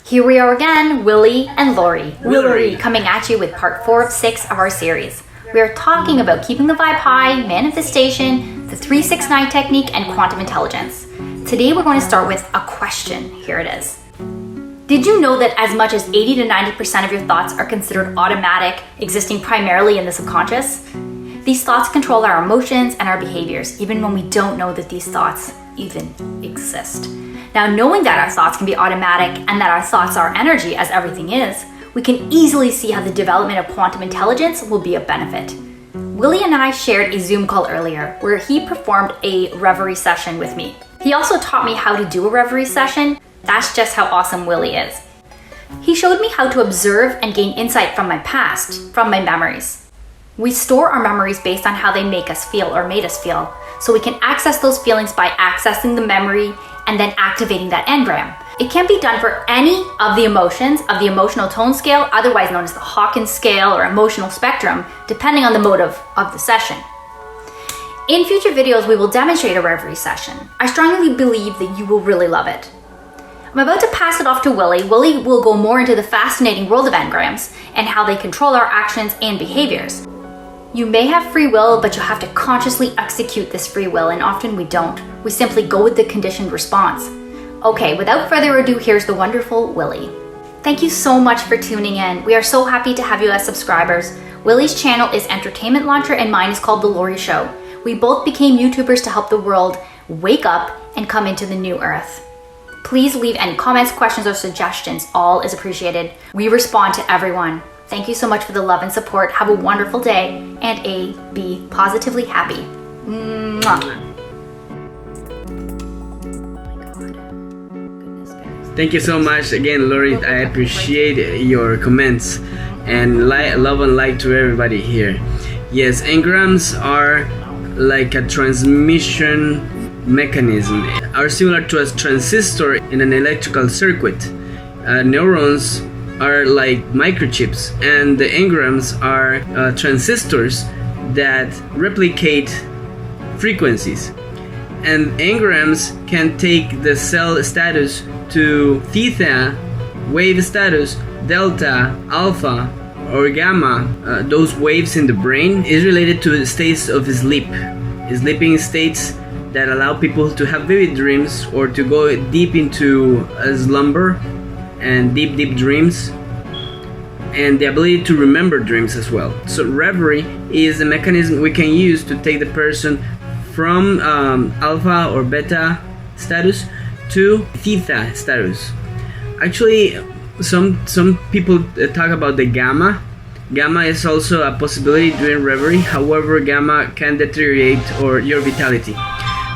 Here we are again, Willy and Willy coming at you with part 4 of 6 of our series. We are talking about keeping the vibe high, manifestation, the 369 technique, and quantum intelligence. Today we're going to start with a question. Here it is. Did you know that as much as 80 to 90% of your thoughts are considered automatic, existing primarily in the subconscious? These thoughts control our emotions and our behaviors, even when we don't know that these thoughts even exist. Now, knowing that our thoughts can be automatic and that our thoughts are energy, as everything is, we can easily see how the development of quantum intelligence will be of benefit. Willy and I shared a Zoom call earlier where he performed a reverie session with me. He also taught me how to do a reverie session. That's just how awesome Willy is. He showed me how to observe and gain insight from my past, from my memories. We store our memories based on how they make us feel or made us feel, so we can access those feelings by accessing the memory and then activating that engram. It can be done for any of the emotions of the emotional tone scale, otherwise known as the Hawkins scale or emotional spectrum, depending on the mode of the session. In future videos, we will demonstrate a reverie session. I strongly believe that you will really love it. I'm about to pass it off to Willy. Willy will go more into the fascinating world of engrams and how they control our actions and behaviors. You may have free will, but you'll have to consciously execute this free will, and often we don't. We simply go with the conditioned response. Okay, without further ado, here's the wonderful Willy. Thank you so much for tuning in. We are so happy to have you as subscribers. Willy's channel is Entertainment Launcher and mine is called The Lori Show. We both became YouTubers to help the world wake up and come into the new earth. Please leave any comments, questions, or suggestions. All is appreciated. We respond to everyone. Thank you so much for the love and support. Have a wonderful day and be positively happy. Mwah. Thank you so much again, Lori. I appreciate your comments and love and like to everybody here. Yes, engrams are like a transmission mechanism, are similar to a transistor in an electrical circuit. Neurons are like microchips, and the engrams are transistors that replicate frequencies. And engrams can take the cell status to theta, wave status, delta, alpha, or gamma. Those waves in the brain is related to the states of sleep. Sleeping states that allow people to have vivid dreams or to go deep into a slumber and deep dreams, and the ability to remember dreams as well. So reverie is a mechanism we can use to take the person from alpha or beta status to theta status. Actually, some people talk about the gamma. Gamma is also a possibility during reverie. However, gamma can deteriorate your vitality.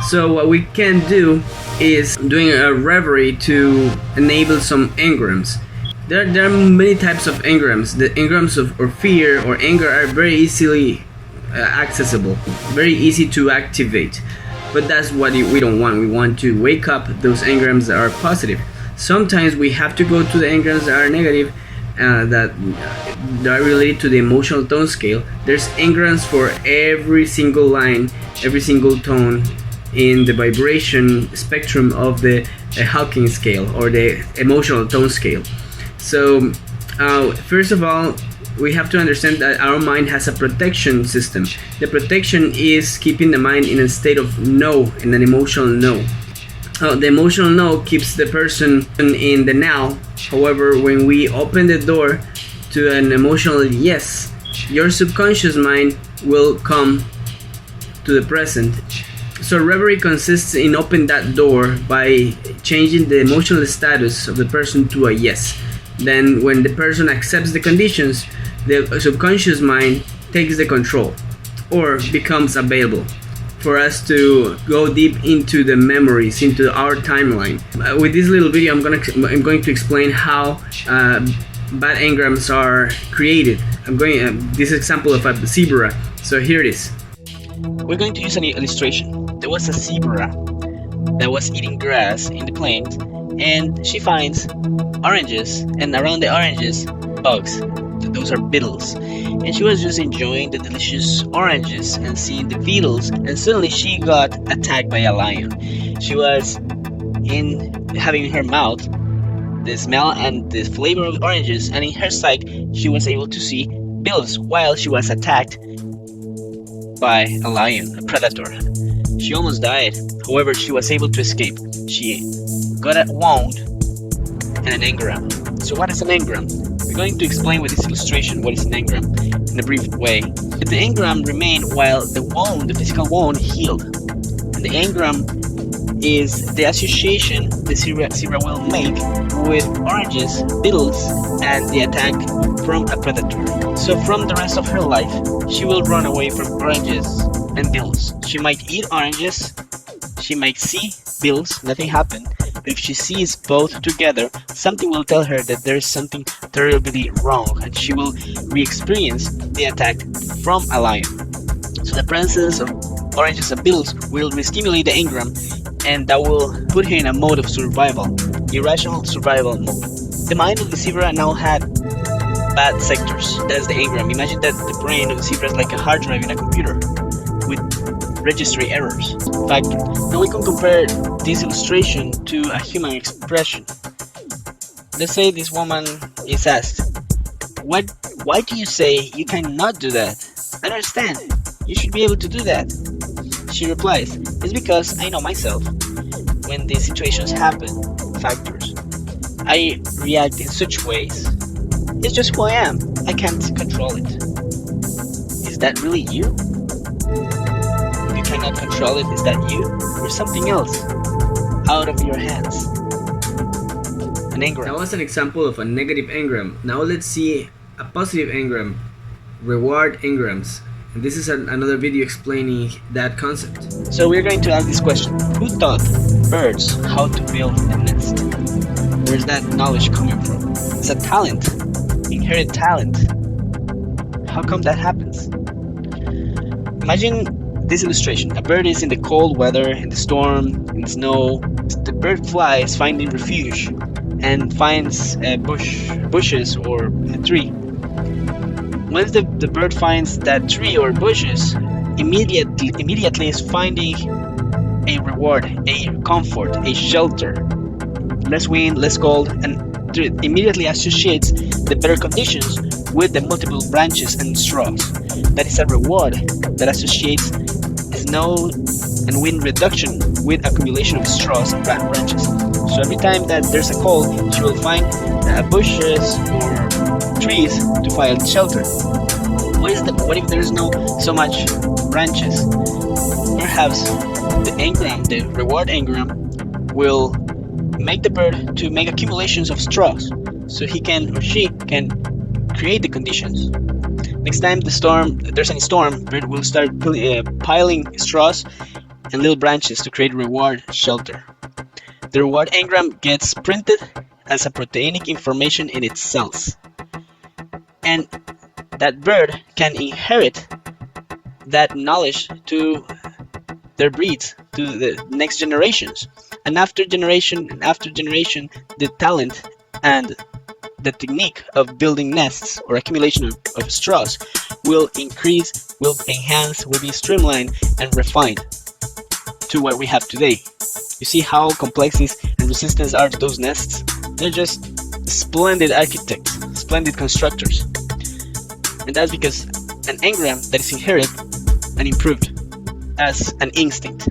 So what we can do is doing a reverie to enable some engrams. There are many types of engrams. The engrams of fear or anger are very easily accessible, very easy to activate. But that's what we don't want. We want to wake up those engrams that are positive. Sometimes we have to go to the engrams that are negative, that are related to the emotional tone scale. There's engrams for every single line, every single tone in the vibration spectrum of the Hawkins scale or the emotional tone scale. So first of all, we have to understand that our mind has a protection system. The protection is keeping the mind in a state of no, in an emotional no. The emotional no keeps the person in the now. However, when we open the door to an emotional yes, your subconscious mind will come to the present. So reverie consists in opening that door by changing the emotional status of the person to a yes. Then when the person accepts the conditions, the subconscious mind takes the control or becomes available for us to go deep into the memories, into our timeline. With this little video, I'm going to explain how bad engrams are created. I'm going this example of a zebra. So here it is. We're going to use an illustration. There was a zebra that was eating grass in the plains, and she finds oranges, and around the oranges, bugs. Those are beetles. And she was just enjoying the delicious oranges and seeing the beetles, and suddenly she got attacked by a lion. She was having in her mouth the smell and the flavor of oranges, and in her sight she was able to see bills while she was attacked by a lion, a predator. She almost died, however she was able to escape. She got a wound and an engram. So what is an engram? We're going to explain with this illustration what is an engram in a brief way. The engram remained while the wound, the physical wound, healed. And the engram is the association the zebra will make with oranges, beetles, and the attack from a predator. So from the rest of her life, she will run away from oranges and beetles. She might eat oranges, she might see beetles, nothing happened. But if she sees both together, something will tell her that there is something terribly wrong, and she will re-experience the attack from a lion. So the presence of oranges and beetles will re-stimulate the engram, and that will put her in a mode of survival, irrational survival mode. The mind of the zebra now had bad sectors. That's the engram. Imagine that the brain of the zebra is like a hard drive in a computer with registry errors. Factor. Now we can compare this illustration to a human expression. Let's say this woman is asked, why do you say you cannot do that? I don't understand. You should be able to do that. She replies, it's because I know myself. When these situations happen, factors, I react in such ways. It's just who I am. I can't control it. Is that really you? If you cannot control it, is that you? Or something else out of your hands? An engram. That was an example of a negative engram. Now let's see a positive engram, reward engrams. And this is another video explaining that concept. So we're going to ask this question. Who taught birds how to build a nest? Where's that knowledge coming from? It's a talent, inherent talent. How come that happens? Imagine this illustration. A bird is in the cold weather, in the storm, in the snow. The bird flies finding refuge and finds bushes or a tree. Once the bird finds that tree or bushes, immediately is finding a reward, a comfort, a shelter. Less wind, less cold, and immediately associates the better conditions with the multiple branches and straws. That is a reward that associates snow and wind reduction with accumulation of straws and branches. So every time that there's a cold, she will find bushes or trees to find shelter. What if there's no so much branches? Perhaps the engram, the reward engram, will make the bird to make accumulations of straws, so he can or she can create the conditions. Next time there's any storm, bird will start piling straws and little branches to create reward shelter. The reward engram gets printed as a proteinic information in its cells, and that bird can inherit that knowledge to their breeds, to the next generations. And after generation, the talent and the technique of building nests or accumulation of straws will increase, will enhance, will be streamlined and refined to what we have today. You see how complex and resistant are those nests? They're just splendid architects, splendid constructors. And that's because an engram that is inherited and improved as an instinct.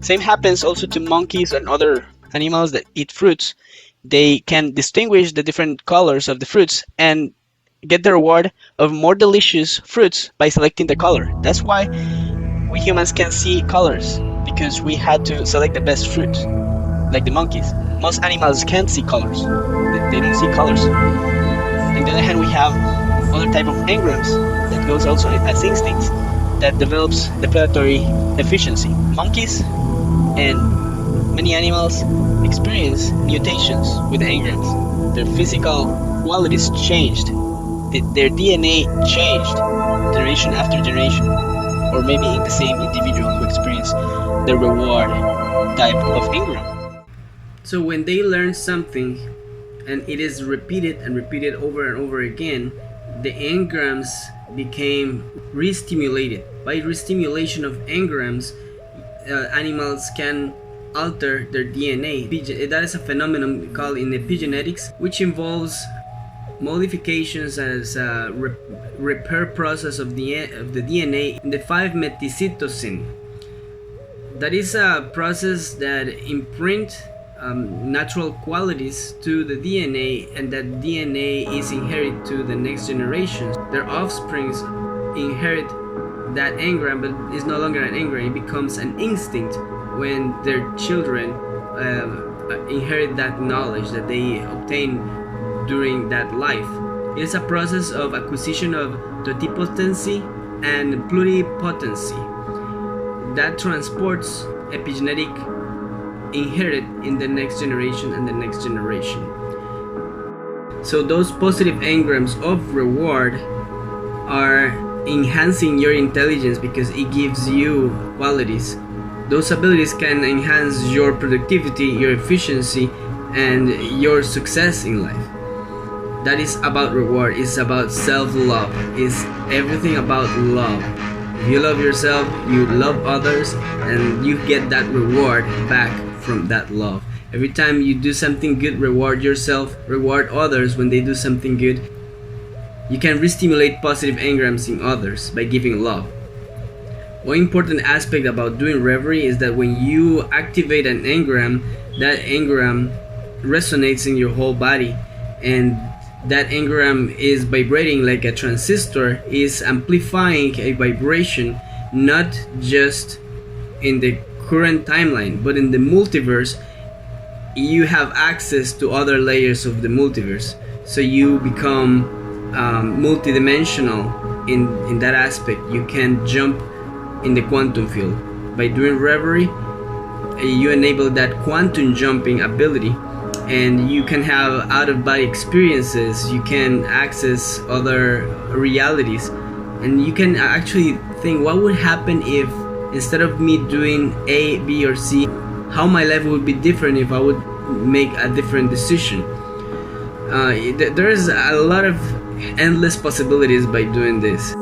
Same happens also to monkeys and other animals that eat fruits. They can distinguish the different colors of the fruits and get the reward of more delicious fruits by selecting the color. That's why we humans can see colors, because we had to select the best fruit, like the monkeys. Most animals can't see colors. They don't see colors. On the other hand, we have other type of engrams that goes also as instincts that develops the predatory efficiency. Monkeys and many animals experience mutations with the engrams. Their physical qualities changed. Their DNA changed generation after generation, or maybe in the same individual who experienced the reward type of engram. So when they learn something and it is repeated and repeated over and over again, the engrams became re-stimulated. By re-stimulation of engrams, animals can alter their DNA. That is a phenomenon called in epigenetics, which involves modifications as a repair process of the DNA in the 5-methylcytosine. That is a process that imprint natural qualities to the DNA, and that DNA is inherited to the next generation. Their offsprings inherit that engram, but it's no longer an engram. It becomes an instinct when their children inherit that knowledge that they obtain during that life. It is a process of acquisition of totipotency and pluripotency that transports epigenetic inherited in the next generation and the next generation. So those positive engrams of reward are enhancing your intelligence because it gives you qualities. Those abilities can enhance your productivity, your efficiency, and your success in life. That is about reward. It's about self-love. It's everything about love. If you love yourself, you love others, and you get that reward back from that love. Every time you do something good, reward yourself, reward others when they do something good. You can re-stimulate positive engrams in others by giving love. One important aspect about doing reverie is that when you activate an engram, that engram resonates in your whole body, and that engram is vibrating like a transistor, is amplifying a vibration not just in the current timeline but in the multiverse. You have access to other layers of the multiverse, so you become multidimensional in that aspect. You can jump in the quantum field. By doing reverie, you enable that quantum jumping ability, and you can have out-of-body experiences. You can access other realities, and you can actually think, what would happen if instead of me doing A, B, or C, how my life would be different if I would make a different decision. There is a lot of endless possibilities by doing this.